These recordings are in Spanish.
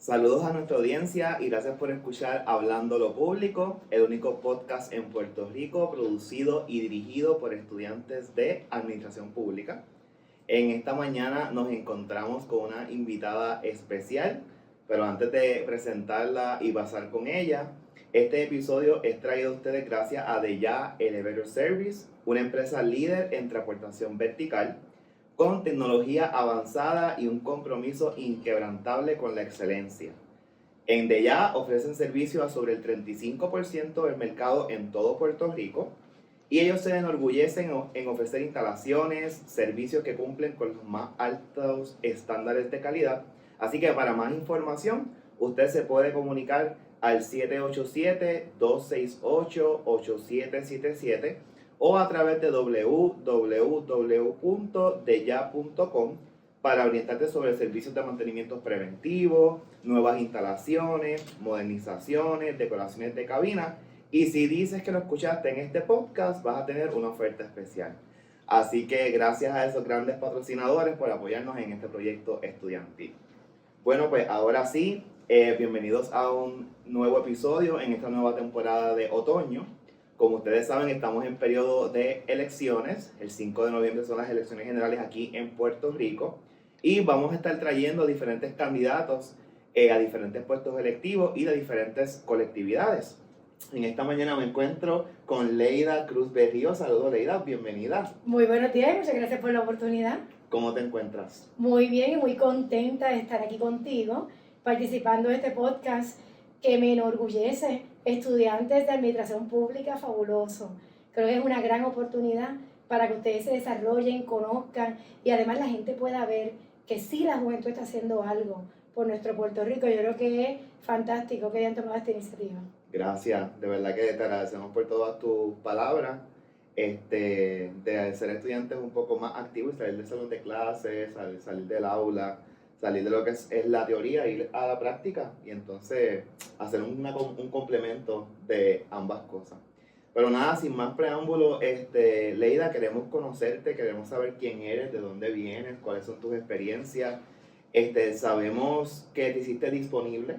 Saludos a nuestra audiencia y gracias por escuchar Hablando lo Público, el único podcast en Puerto Rico producido y dirigido por estudiantes de Administración Pública. En esta mañana nos encontramos con una invitada especial, pero antes de presentarla y pasar con ella, este episodio es traído a ustedes gracias a DeYa Elevator Service, una empresa líder en transportación vertical, con tecnología avanzada y un compromiso inquebrantable con la excelencia. En DeYa ofrecen servicios a sobre el 35% del mercado en todo Puerto Rico y ellos se enorgullecen en ofrecer instalaciones, servicios que cumplen con los más altos estándares de calidad. Así que para más información, usted se puede comunicar al 787-268-8777 o a través de www.deya.com para orientarte sobre servicios de mantenimiento preventivo, nuevas instalaciones, modernizaciones, decoraciones de cabina. Y si dices que lo escuchaste en este podcast, vas a tener una oferta especial. Así que gracias a esos grandes patrocinadores por apoyarnos en este proyecto estudiantil. Bueno, pues ahora sí, bienvenidos a un nuevo episodio en esta nueva temporada de otoño. Como ustedes saben, estamos en periodo de elecciones. El 5 de noviembre son las elecciones generales aquí en Puerto Rico. Y vamos a estar trayendo diferentes candidatos a diferentes puestos electivos y de diferentes colectividades. En esta mañana me encuentro con Leida Cruz Berrío. Saludos, Leida, bienvenida. Muy buenos días y muchas gracias por la oportunidad. ¿Cómo te encuentras? Muy bien y muy contenta de estar aquí contigo, participando de este podcast que me enorgullece. Estudiantes de Administración Pública, fabuloso. Creo que es una gran oportunidad para que ustedes se desarrollen, conozcan y además la gente pueda ver que sí la juventud está haciendo algo por nuestro Puerto Rico. Yo creo que es fantástico que hayan tomado esta iniciativa. Gracias, de verdad que te agradecemos por todas tus palabras, de ser estudiantes un poco más activos y salir del salón de clases, salir del aula, salir de lo que es la teoría, ir a la práctica y entonces hacer un complemento de ambas cosas. Pero nada, sin más preámbulo, Leida, queremos conocerte, queremos saber quién eres, de dónde vienes, cuáles son tus experiencias. Sabemos que te hiciste disponible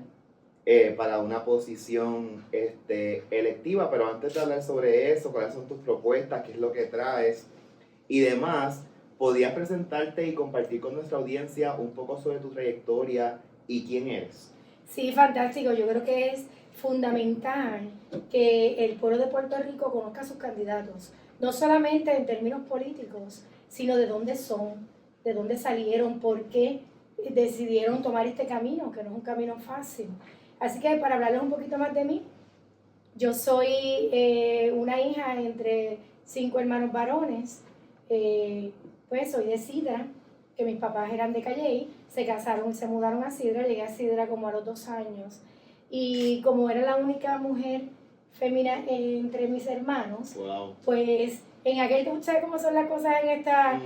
para una posición electiva, pero antes de hablar sobre eso, cuáles son tus propuestas, qué es lo que traes y demás, ¿podrías presentarte y compartir con nuestra audiencia un poco sobre tu trayectoria y quién eres? Sí, fantástico. Yo creo que es fundamental que el pueblo de Puerto Rico conozca a sus candidatos, no solamente en términos políticos, sino de dónde son, de dónde salieron, por qué decidieron tomar este camino, que no es un camino fácil. Así que para hablarles un poquito más de mí, yo soy una hija entre 5 hermanos varones, pues soy de Sidra, que mis papás eran de Calley, se casaron y se mudaron a Sidra, llegué a Sidra como a los 2 años. Y como era la única mujer femenina entre mis hermanos, wow, pues en aquel tiempo, ¿sabes cómo son las cosas en esta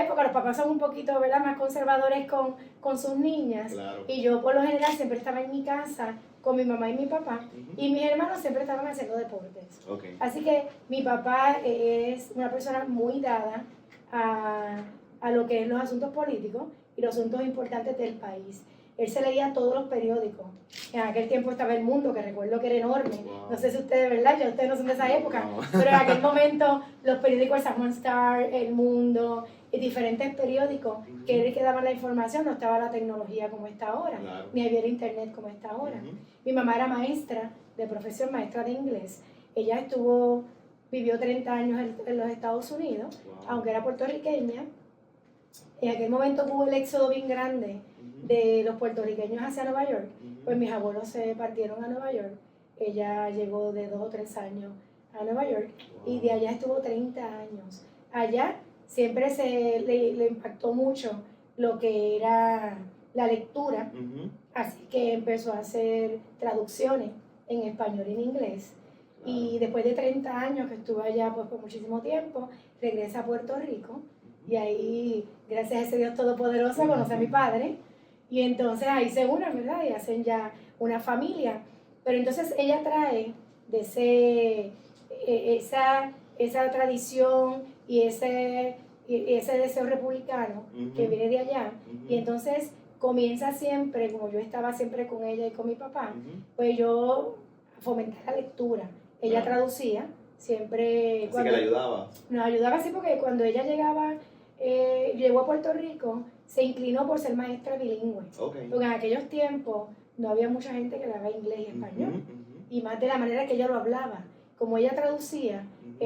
época? Los papás son un poquito, ¿verdad?, más conservadores con sus niñas. Claro. Y yo por lo general siempre estaba en mi casa con mi mamá y mi papá, y mis hermanos siempre estaban haciendo deportes. Okay. Así que mi papá es una persona muy dada a lo que es los asuntos políticos y los asuntos importantes del país. Él se leía todos los periódicos. En aquel tiempo estaba El Mundo, que recuerdo que era enorme. Wow. No sé si ustedes, ¿verdad? Ya ustedes no son de esa época. No. Pero en aquel momento los periódicos, el San Juan Star, El Mundo y diferentes periódicos que daban la información, no estaba la tecnología como está ahora, Claro. ni había el internet como está ahora. Mi mamá era maestra de profesión, maestra de inglés. Ella vivió 30 años en los Estados Unidos, Wow. aunque era puertorriqueña. En aquel momento hubo el éxodo bien grande de los puertorriqueños hacia Nueva York, pues mis abuelos se partieron a Nueva York. Ella llegó de 2 o 3 años a Nueva York y de allá estuvo 30 años. Allá siempre le impactó mucho lo que era la lectura, así que empezó a hacer traducciones en español y en inglés. Claro. Y después de 30 años que estuvo allá pues, por muchísimo tiempo, regresa a Puerto Rico y ahí, gracias a ese Dios Todopoderoso, conoce a mi padre. Y entonces ahí se unen, ¿verdad? Y hacen ya una familia. Pero entonces ella trae de esa tradición y ese deseo republicano que viene de allá. Y entonces comienza siempre, como yo estaba siempre con ella y con mi papá, Ujú. pues yo fomenté la lectura. Ella Claro. traducía, siempre Así que le ayudaba. nos ayudaba así porque cuando ella llegó a Puerto Rico, se inclinó por ser maestra bilingüe. Okay. Porque en aquellos tiempos no había mucha gente que hablaba inglés y español, Ujú. y más de la manera que ella lo hablaba. Como ella traducía, Ujú.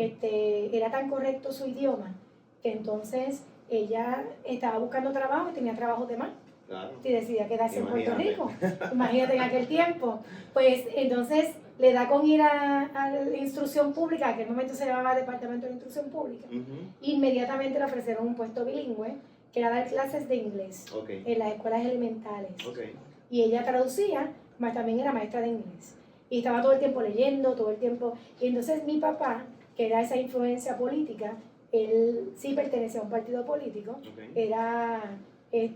era tan correcto su idioma, que entonces ella estaba buscando trabajo y tenía trabajos de más. Claro. Si decidía quedarse en Puerto Imagínate. Rico, imagínate en aquel tiempo, pues entonces le da con ir a la instrucción pública, en aquel momento se llamaba Departamento de Instrucción Pública, Ujú. inmediatamente le ofrecieron un puesto bilingüe, que era dar clases de inglés Okay. en las escuelas elementales. Okay. Y ella traducía, mas también era maestra de inglés. Y estaba todo el tiempo leyendo, todo el tiempo. Y entonces mi papá, que era esa influencia política, él sí pertenecía a un partido político, Okay.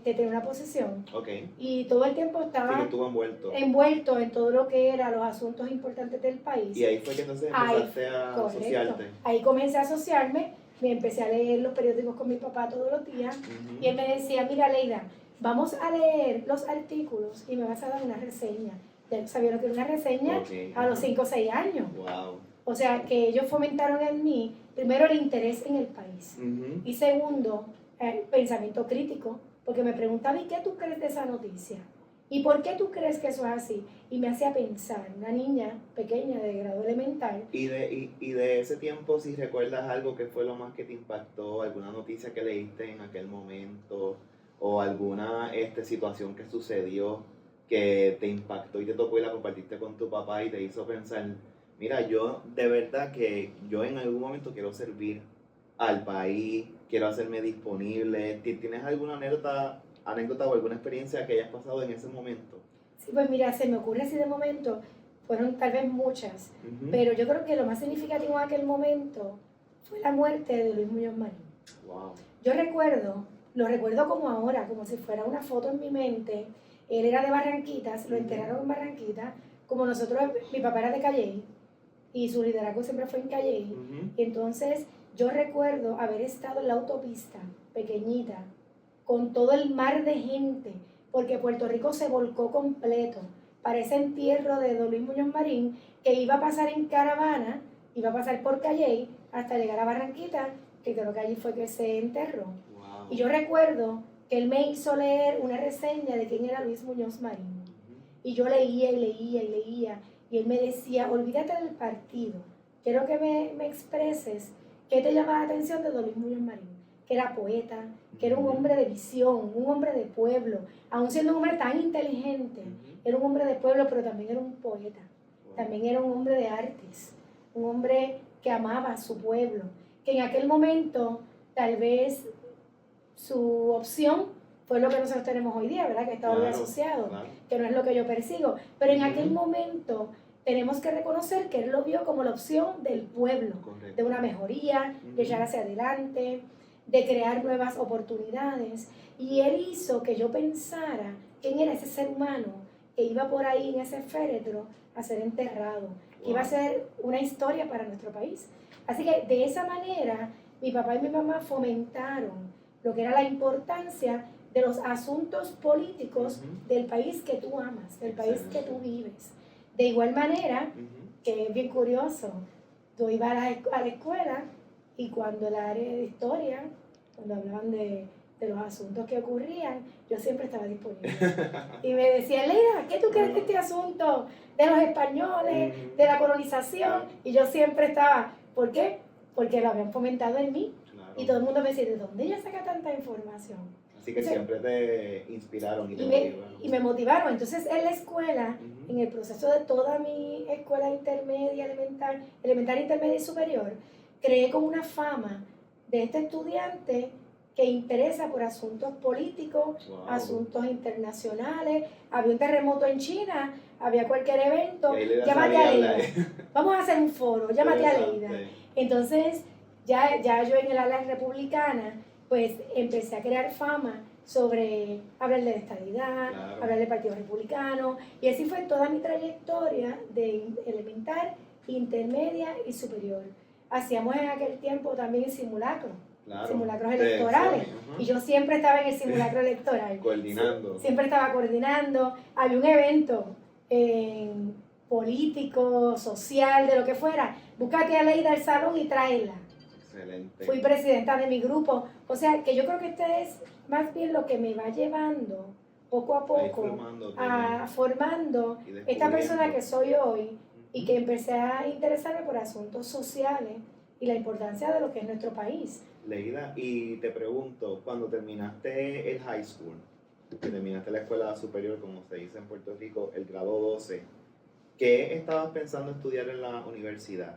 tenía una posición. Okay. Y todo el tiempo Sí, que estaba estuvo envuelto. envuelto en todo lo que eran los asuntos importantes del país. Y ahí fue que entonces empezaste a asociarte. Ahí comencé a asociarme, me empecé a leer los periódicos con mi papá todos los días. Ujú. Y él me decía, mira Leida, vamos a leer los artículos y me vas a dar una reseña. Ya sabía lo que era una reseña Okay. a los 5 o 6 años. Wow. O sea, que ellos fomentaron en mí, primero, el interés en el país. Ujú. Y segundo, pensamiento crítico, porque me preguntaba, ¿y qué tú crees de esa noticia? ¿Y por qué tú crees que eso es así? Y me hacía pensar, una niña pequeña de grado elemental. Y de ese tiempo, si recuerdas algo que fue lo más que te impactó, alguna noticia que leíste en aquel momento, o alguna situación que sucedió que te impactó y te tocó y la compartiste con tu papá y te hizo pensar, mira, yo de verdad que yo en algún momento quiero servir al país, quiero hacerme disponible. ¿Tienes alguna anécdota o alguna experiencia que hayas pasado en ese momento? Sí, pues mira, se me ocurre así de momento, fueron tal vez muchas, Ujú. pero yo creo que lo más significativo en aquel momento fue la muerte de Luis Muñoz Marín. Wow. Yo lo recuerdo como ahora, como si fuera una foto en mi mente. Él era de Barranquitas, lo enterraron en Barranquitas, como nosotros, mi papá era de Calley, y su liderazgo siempre fue en Calley. Ujú. Y entonces yo recuerdo haber estado en la autopista, pequeñita, con todo el mar de gente, porque Puerto Rico se volcó completo para ese entierro de don Luis Muñoz Marín, que iba a pasar en caravana, iba a pasar por Calley hasta llegar a Barranquita, que creo que allí fue que se enterró. Wow. Y yo recuerdo que él me hizo leer una reseña de quién era Luis Muñoz Marín. Y yo leía y leía y leía, y él me decía, olvídate del partido, quiero que me expreses qué te llama la atención de don Luis Muñoz Marín, que era poeta, que era un hombre de visión, un hombre de pueblo, aun siendo un hombre tan inteligente, era un hombre de pueblo, pero también era un poeta, también era un hombre de artes, un hombre que amaba a su pueblo, que en aquel momento tal vez su opción fue lo que nosotros tenemos hoy día, ¿verdad? Que está hoy asociado, claro. que no es lo que yo persigo, pero en aquel momento tenemos que reconocer que él lo vio como la opción del pueblo, Correcto. de una mejoría, de echar hacia adelante, de crear nuevas oportunidades, y él hizo que yo pensara quién era ese ser humano que iba por ahí en ese féretro a ser enterrado, que iba a ser una historia para nuestro país. Así que de esa manera mi papá y mi mamá fomentaron lo que era la importancia de los asuntos políticos del país que tú amas, del país que tú vives. De igual manera, que es bien curioso, yo iba a la escuela y cuando el área de historia, cuando hablaban de los asuntos que ocurrían, yo siempre estaba disponible. Y me decía, Leida, ¿qué tú crees de este asunto de los españoles, de la colonización? Y yo siempre estaba, ¿por qué? Porque lo habían fomentado en mí. Claro. Y todo el mundo me decía, ¿de dónde ella saca tanta información? Así que Entonces, siempre te inspiraron y te motivaron. Y me motivaron. Entonces, en la escuela, en el proceso de toda mi escuela intermedia, elemental, intermedia y superior, creé como una fama de este estudiante que interesa por asuntos políticos, asuntos internacionales. Había un terremoto en China, había cualquier evento, llámate a Leida. Vamos a hacer un foro, llámate a Leida. Entonces, ya yo en el ala republicana, pues empecé a crear fama sobre hablar de la estadidad, hablar del Partido Republicano, y así fue toda mi trayectoria de elemental, intermedia y superior. Hacíamos en aquel tiempo también simulacro. Claro. simulacros electorales. Y yo siempre estaba en el simulacro electoral. Coordinando. Siempre estaba coordinando. Había un evento político, social, de lo que fuera. Búscate a Leida al salón y tráela. Excelente. Fui presidenta de mi grupo. O sea, que yo creo que este es más bien lo que me va llevando poco a poco a formando esta persona que soy hoy y que empecé a interesarme por asuntos sociales y la importancia de lo que es nuestro país. Leida, y te pregunto, cuando terminaste el high school, que terminaste la escuela superior, como se dice en Puerto Rico, el grado 12, ¿qué estabas pensando estudiar en la universidad?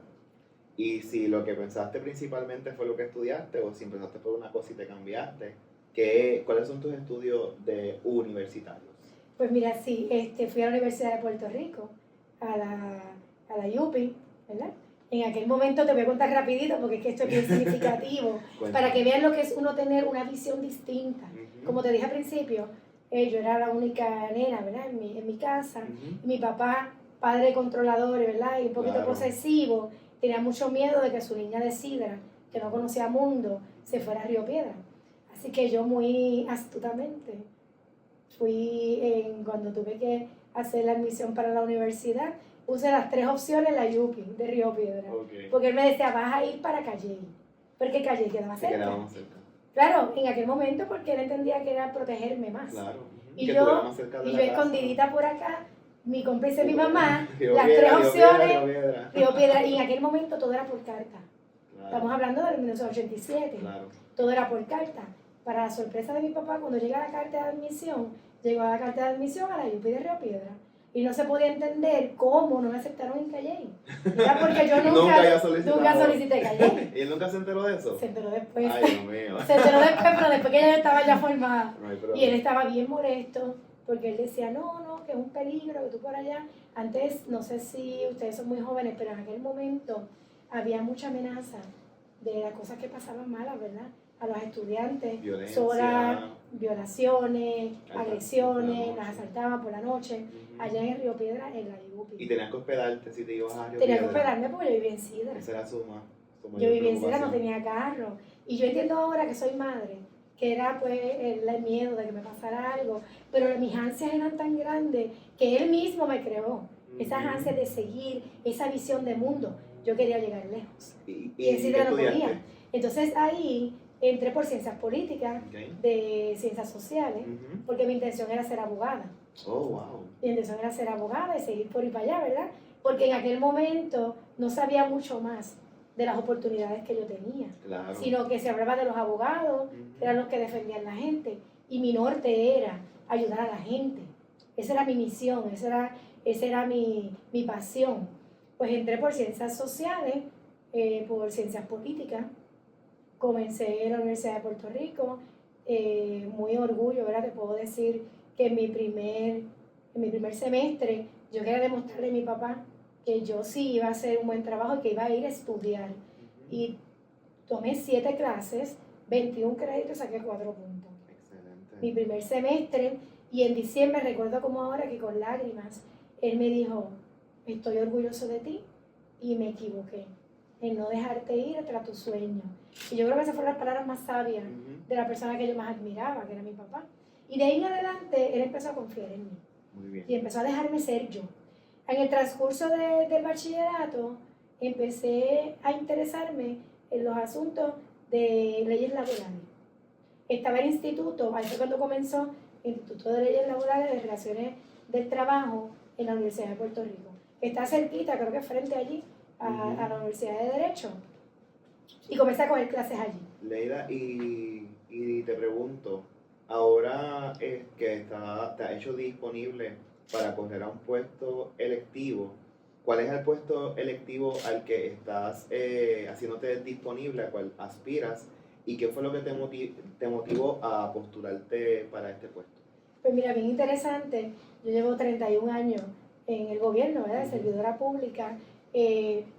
Y si lo que pensaste principalmente fue lo que estudiaste, o si empezaste por una cosa y te cambiaste, ¿cuáles son tus estudios universitarios? Pues mira, sí, fui a la Universidad de Puerto Rico, a la UPI, ¿verdad? En aquel momento te voy a contar rapidito porque es que esto es bien significativo, para que vean lo que es uno tener una visión distinta. Como te dije al principio, yo era la única nena, ¿verdad? En mi casa, y mi papá, padre controlador, ¿verdad? Y un poquito posesivo, tenía mucho miedo de que su niña de Sidra, que no conocía mundo, se fuera a Río Piedra. Así que yo muy astutamente cuando tuve que hacer la admisión para la universidad, puse las 3 opciones la UPI de Río Piedra. Porque él me decía, vas a ir para Calley, porque Calley quedaba cerca. Claro, en aquel momento porque él entendía que era protegerme más. Claro. Y yo escondidita por acá, mi cómplice, mi mamá, las 3 opciones, Río Piedra, y en aquel momento todo era por carta. Estamos hablando del 1987. Todo era por carta. Para la sorpresa de mi papá, cuando llega la carta de admisión, llegó la carta de admisión a la UPI de Río Piedra. Y no se podía entender cómo no me aceptaron en Calley. Era porque yo nunca solicité Calley. ¿Y él nunca se enteró de eso? Se enteró después. Ay, Dios mío. Se enteró después, pero después que ella estaba ya formada. Y él estaba bien molesto, porque él decía, no, que es un peligro, que tú por allá. Antes, no sé si ustedes son muy jóvenes, pero en aquel momento había mucha amenaza de las cosas que pasaban malas, ¿verdad? A los estudiantes, violaciones, agresiones, las asaltaban por la noche, allá en Río Piedra, en la UPI. ¿Y tenías que hospedarte si te ibas a Río Piedra? Tenía que hospedarme porque yo vivía en Sidra. Esa era su yo vivía en Sidra, no tenía carro. Y yo entiendo ahora que soy madre, que era pues el miedo de que me pasara algo, pero mis ansias eran tan grandes que él mismo me creó. Esas ansias de seguir, esa visión de mundo. Yo quería llegar lejos. ¿Y en Sidra no podía. Entonces ahí entré por ciencias políticas, de ciencias sociales, porque mi intención era ser abogada. Oh, wow. Mi intención era ser abogada y seguir por ahí para allá, ¿verdad? Porque en aquel momento no sabía mucho más de las oportunidades que yo tenía, sino que se hablaba de los abogados, que eran los que defendían a la gente, y mi norte era ayudar a la gente. Esa era mi misión, esa era mi pasión. Pues entré por ciencias sociales, por ciencias políticas. Comencé en la Universidad de Puerto Rico, muy orgullo, ¿verdad? Te puedo decir que en mi primer semestre yo quería demostrarle a mi papá que yo sí iba a hacer un buen trabajo y que iba a ir a estudiar. Y tomé 7 clases, 21 créditos, saqué 4 puntos. Excelente. Mi primer semestre, y en diciembre recuerdo como ahora que con lágrimas, él me dijo, estoy orgulloso de ti y me equivoqué en no dejarte ir tras tu sueño. Y yo creo que esas fueron las palabras más sabias de la persona que yo más admiraba, que era mi papá. Y de ahí en adelante, él empezó a confiar en mí. Muy bien. Y empezó a dejarme ser yo. En el transcurso del bachillerato, empecé a interesarme en los asuntos de leyes laborales. Estaba en el instituto, ahí fue cuando comenzó el Instituto de Leyes Laborales de Relaciones del Trabajo en la Universidad de Puerto Rico. Está cerquita, creo que frente allí, a la Universidad de Derecho. Y comencé a coger clases allí. Leida, y te pregunto, ahora que te ha hecho disponible para correr a un puesto electivo, ¿cuál es el puesto electivo al que estás haciéndote disponible, al cual aspiras? ¿Y qué fue lo que te motivó a postularte para este puesto? Pues mira, bien interesante. Yo llevo 31 años en el gobierno, ¿verdad? Servidora pública.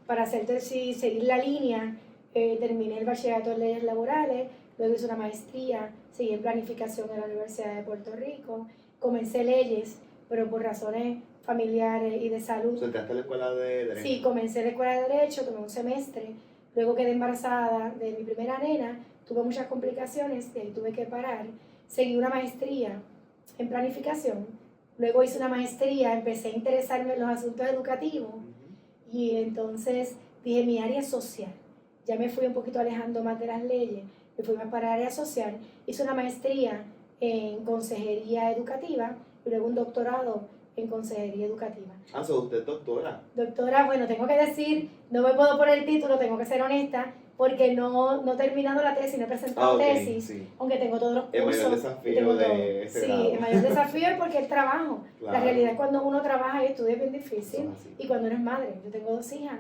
Para seguir la línea, terminé el bachillerato en leyes laborales, luego hice una maestría, seguí en planificación en la Universidad de Puerto Rico, comencé leyes, pero por razones familiares y de salud. ¿Entraste a la escuela de Derecho? Sí, comencé la escuela de Derecho, tomé un semestre, luego quedé embarazada de mi primera nena, tuve muchas complicaciones y ahí tuve que parar. Seguí una maestría en planificación, luego hice una maestría, empecé a interesarme en los asuntos educativos y entonces dije mi área social. Ya me fui un poquito alejando más de las leyes, me fui más para el área social, hice una maestría en consejería educativa y luego un doctorado en consejería educativa. Ah, ¿so usted es doctora? Doctora, bueno, tengo que decir, no me puedo poner el título, tengo que ser honesta, porque no he terminado la tesis, no he presentado tesis, sí. aunque tengo todos los cursos. El mayor desafío de ese grado. Sí, el mayor desafío es porque es trabajo. Claro. La realidad es cuando uno trabaja y estudia es bien difícil, Son así. y cuando uno es madre. Yo tengo 2 hijas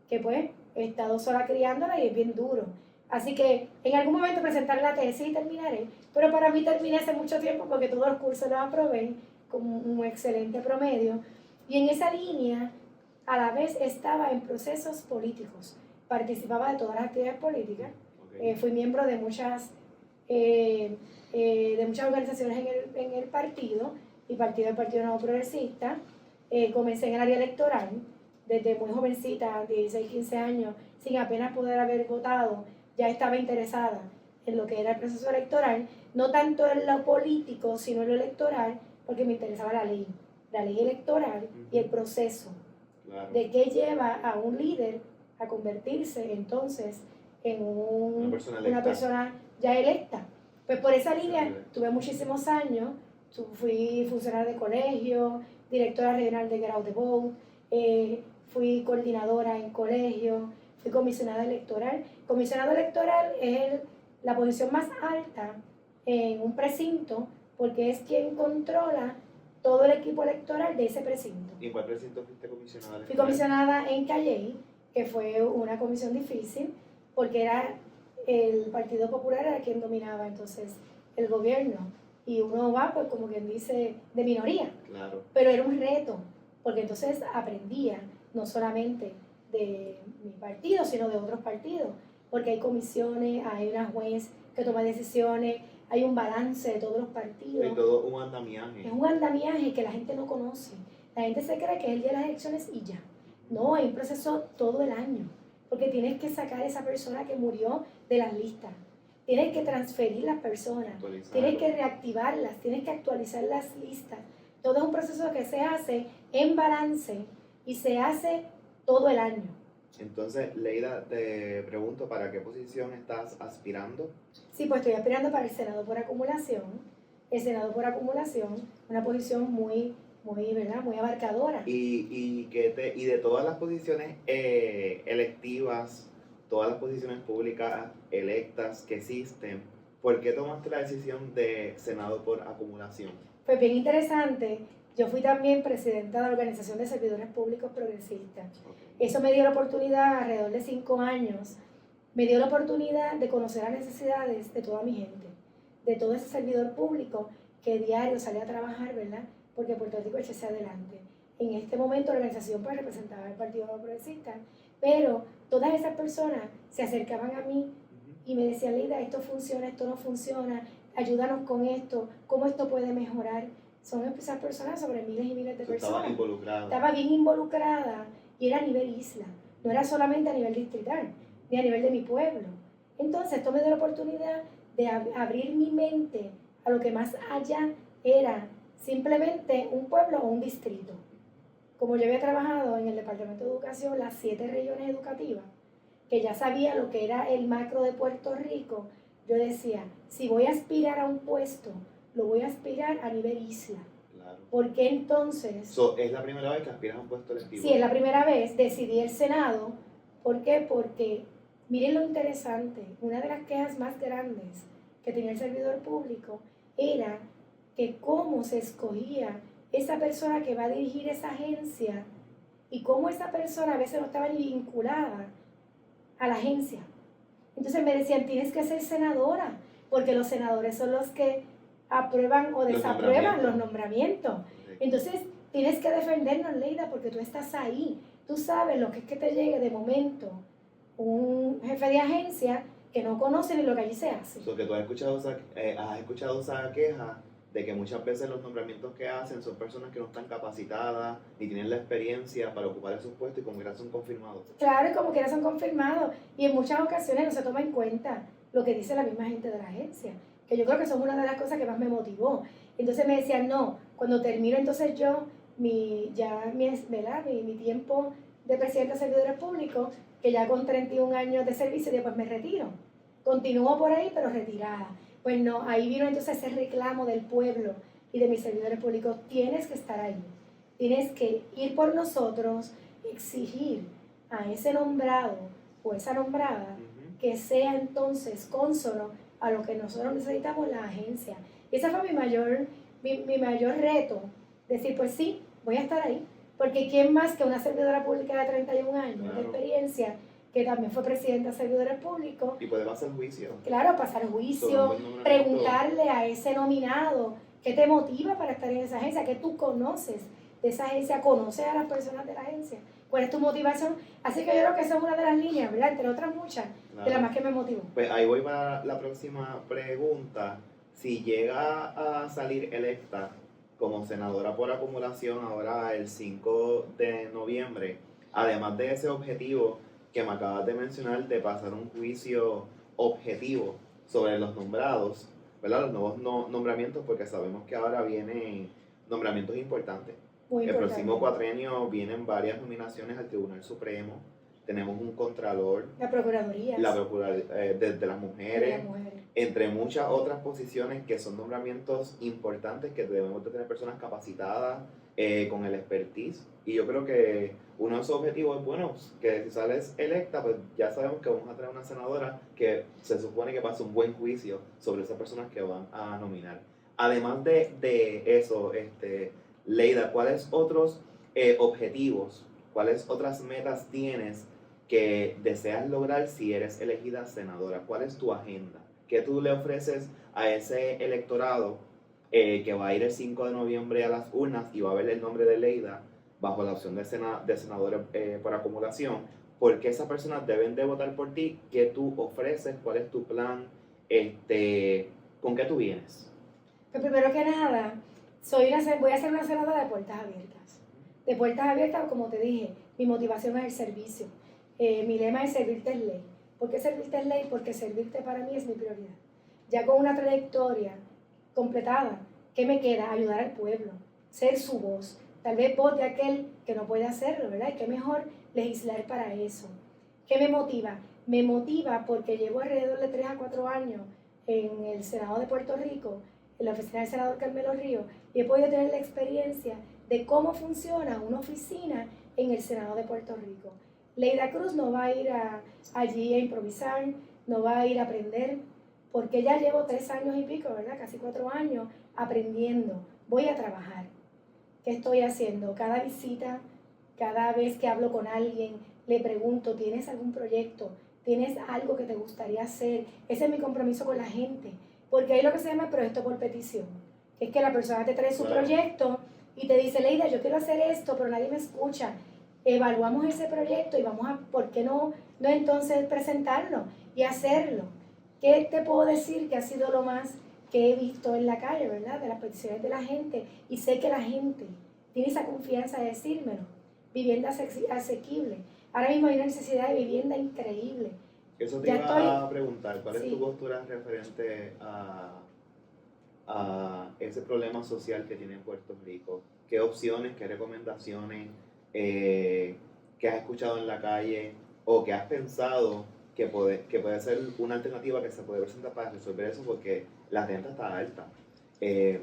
que pues he estado sola criándola y es bien duro. Así que en algún momento presentaré la tesis y terminaré, pero para mí terminé hace mucho tiempo porque todos los cursos los aprobé con un excelente promedio. Y en esa línea, a la vez estaba en procesos políticos. Participaba de todas las actividades políticas. Okay. Fui miembro de muchas organizaciones en el partido, el Partido Nuevo Progresista. Comencé en el área electoral, desde muy jovencita, 16, 15 años, sin apenas poder haber votado, ya estaba interesada en lo que era el proceso electoral, no tanto en lo político, sino en lo electoral, porque me interesaba la ley electoral y el proceso de qué lleva a un líder a convertirse entonces en una persona ya electa. Pues por esa línea tuve muchísimos años, fui funcionaria de colegio, directora regional de Get Out the Vote, fui coordinadora en colegio, fui comisionada electoral. Comisionado electoral es la posición más alta en un precinto porque es quien controla todo el equipo electoral de ese precinto. ¿Y en cuál precinto fuiste comisionada electoral? Fui comisionada en Calley, que fue una comisión difícil, porque era el Partido Popular era quien dominaba entonces el gobierno. Y uno va, pues como quien dice, de minoría. Claro. Pero era un reto, porque entonces aprendía no solamente de mi partido, sino de otros partidos, porque hay comisiones, hay una juez que toma decisiones, hay un balance de todos los partidos. Y todo un andamiaje. Es un andamiaje que la gente no conoce. La gente se cree que es el día de las elecciones y ya. No, hay un proceso todo el año, porque tienes que sacar a esa persona que murió de las listas. Tienes que transferir las personas, tienes que reactivarlas, tienes que actualizar las listas. Todo es un proceso que se hace en balance y se hace todo el año. Entonces, Leida, te pregunto, ¿para qué posición estás aspirando? Sí, pues estoy aspirando para el Senado por acumulación. El Senado por acumulación, una posición muy ¿verdad? Muy abarcadora. Y de todas las posiciones electivas, todas las posiciones públicas electas que existen, ¿por qué tomaste la decisión de Senado por acumulación? Pues bien interesante. Yo fui también presidenta de la Organización de Servidores Públicos Progresistas. Okay. Eso me dio la oportunidad, alrededor de 5 años, me dio la oportunidad de conocer las necesidades de toda mi gente, de todo ese servidor público que diario sale a trabajar, ¿verdad? Porque Puerto Rico echase adelante. En este momento la organización pues representaba al Partido Nuevo Progresista, pero todas esas personas se acercaban a mí y me decían, Leida, esto funciona, esto no funciona, ayúdanos con esto, ¿cómo esto puede mejorar? Son esas personas, sobre miles y miles de personas. Estaba bien involucrada y era a nivel isla, no era solamente a nivel distrital, ni a nivel de mi pueblo. Entonces esto me dio la oportunidad de abrir mi mente a lo que más allá era simplemente un pueblo o un distrito. Como yo había trabajado en el Departamento de Educación, las 7 regiones educativas, que ya sabía lo que era el macro de Puerto Rico, yo decía, si voy a aspirar a un puesto, lo voy a aspirar a nivel isla. Claro. ¿Por qué entonces? ¿Es la primera vez que aspiras a un puesto electivo? Sí, es la primera vez. Decidí el Senado. ¿Por qué? Porque, miren lo interesante, una de las quejas más grandes que tenía el servidor público era que cómo se escogía esa persona que va a dirigir esa agencia y cómo esa persona a veces no estaba ni vinculada a la agencia. Entonces me decían, tienes que ser senadora, porque los senadores son los que aprueban o desaprueban los nombramientos. Entonces tienes que defendernos, Leida, porque tú estás ahí. Tú sabes lo que es que te llegue de momento un jefe de agencia que no conoce ni lo que allí se hace. Que tú has escuchado esa queja de que muchas veces los nombramientos que hacen son personas que no están capacitadas ni tienen la experiencia para ocupar esos puestos y como quiera son confirmados. Claro, y como quiera son confirmados. Y en muchas ocasiones no se toma en cuenta lo que dice la misma gente de la agencia, que yo creo que eso es una de las cosas que más me motivó. Entonces me decían, no, cuando termino entonces yo mi tiempo de presidente de servidores públicos, que ya con 31 años de servicio, después me retiro. Continúo por ahí, pero retirada. Pues no, ahí vino entonces ese reclamo del pueblo y de mis servidores públicos, tienes que estar ahí, tienes que ir por nosotros, exigir a ese nombrado o esa nombrada que sea entonces cónsono a lo que nosotros necesitamos la agencia. Y ese fue mi mayor reto, decir, pues sí, voy a estar ahí, porque ¿quién más que una servidora pública de 31 años de experiencia, que también fue presidenta de servidores públicos? Y puede pasar juicio. Claro, pasar juicio, preguntarle a ese nominado qué te motiva para estar en esa agencia, qué tú conoces de esa agencia, conoces a las personas de la agencia, cuál es tu motivación. Así que yo creo que esa es una de las líneas, ¿verdad? Entre otras muchas, de las más que me motivó. Pues ahí voy para la próxima pregunta. Si llega a salir electa como senadora por acumulación ahora el 5 de noviembre, además de ese objetivo que me acabas de mencionar de pasar un juicio objetivo sobre los nombrados, ¿verdad? Los nuevos nombramientos, porque sabemos que ahora vienen nombramientos importantes. Muy el importante. próximo cuatrienio vienen varias nominaciones al Tribunal Supremo. Tenemos un contralor, la Procuraduría de las mujeres, entre muchas otras posiciones que son nombramientos importantes que debemos de tener personas capacitadas con el expertise. Y yo creo que uno de esos objetivos es, bueno, que si sales electa, pues ya sabemos que vamos a tener una senadora que se supone que pase un buen juicio sobre esas personas que van a nominar. Además de eso, Leida, ¿cuáles otros objetivos, cuáles otras metas tienes que deseas lograr si eres elegida senadora? ¿Cuál es tu agenda? ¿Qué tú le ofreces a ese electorado que va a ir el 5 de noviembre a las urnas y va a ver el nombre de Leida bajo la opción de senadora por acumulación? ¿Por qué esas personas deben de votar por ti? ¿Qué tú ofreces? ¿Cuál es tu plan? ¿Con qué tú vienes? Pues primero que nada, voy a ser una senadora de puertas abiertas. De puertas abiertas, como te dije, mi motivación es el servicio. Mi lema es servirte es ley. ¿Por qué servirte es ley? Porque servirte para mí es mi prioridad. Ya con una trayectoria completada, ¿qué me queda? Ayudar al pueblo, ser su voz. Tal vez vote aquel que no puede hacerlo, ¿verdad? Y qué mejor legislar para eso. ¿Qué me motiva? Me motiva porque llevo alrededor de 3 a 4 años en el Senado de Puerto Rico, en la oficina del senador Carmelo Ríos, y he podido tener la experiencia de cómo funciona una oficina en el Senado de Puerto Rico. Leida Cruz no va a ir allí a improvisar, no va a ir a aprender, porque ya llevo 3 años y pico, ¿verdad? Casi 4 años aprendiendo. Voy a trabajar. ¿Qué estoy haciendo? Cada visita, cada vez que hablo con alguien, le pregunto, ¿tienes algún proyecto? ¿Tienes algo que te gustaría hacer? Ese es mi compromiso con la gente, porque hay lo que se llama proyecto por petición, que es que la persona te trae su proyecto y te dice, Leida, yo quiero hacer esto, pero nadie me escucha. Evaluamos ese proyecto y vamos a, ¿por qué no entonces presentarlo y hacerlo? ¿Qué te puedo decir que ha sido lo más que he visto en la calle, ¿verdad? De las peticiones de la gente, y sé que la gente tiene esa confianza de decírmelo. Vivienda asequible. Ahora mismo hay una necesidad de vivienda increíble. Eso te iba a preguntar, ¿cuál es tu postura referente a ese problema social que tiene Puerto Rico? ¿Qué opciones, qué recomendaciones que has escuchado en la calle o que has pensado que puede ser una alternativa que se puede presentar para resolver eso? Porque la renta está alta.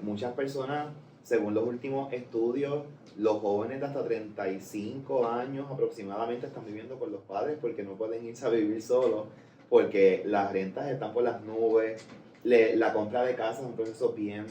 Muchas personas, según los últimos estudios, los jóvenes de hasta 35 años aproximadamente están viviendo con los padres porque no pueden irse a vivir solos, porque las rentas están por las nubes, la compra de casa es un proceso bien